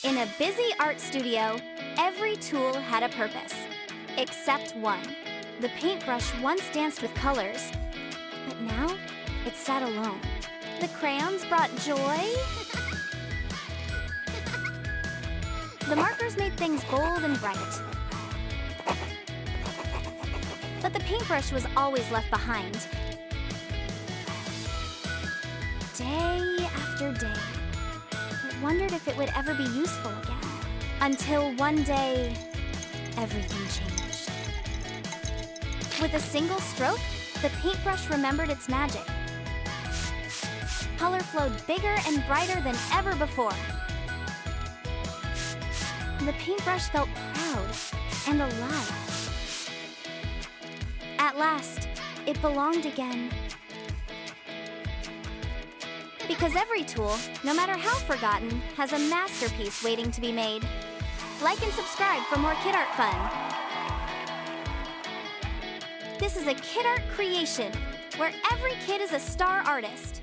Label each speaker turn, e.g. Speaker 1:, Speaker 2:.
Speaker 1: In a busy art studio, every tool had a purpose, except one. The paintbrush once danced with colors, but now it sat alone. The crayons brought joy. The markers made things bold and bright. But the paintbrush was always left behind. Day after day, it wondered if it would ever be useful again. Until one day, everything changed. With a single stroke, the paintbrush remembered its magic. Color flowed bigger and brighter than ever before. The paintbrush felt proud and alive. At last, it belonged again. Because every tool, no matter how forgotten, has a masterpiece waiting to be made. Like and subscribe for more KidArt Fun. This is a KidArt creation, where every kid is a star artist.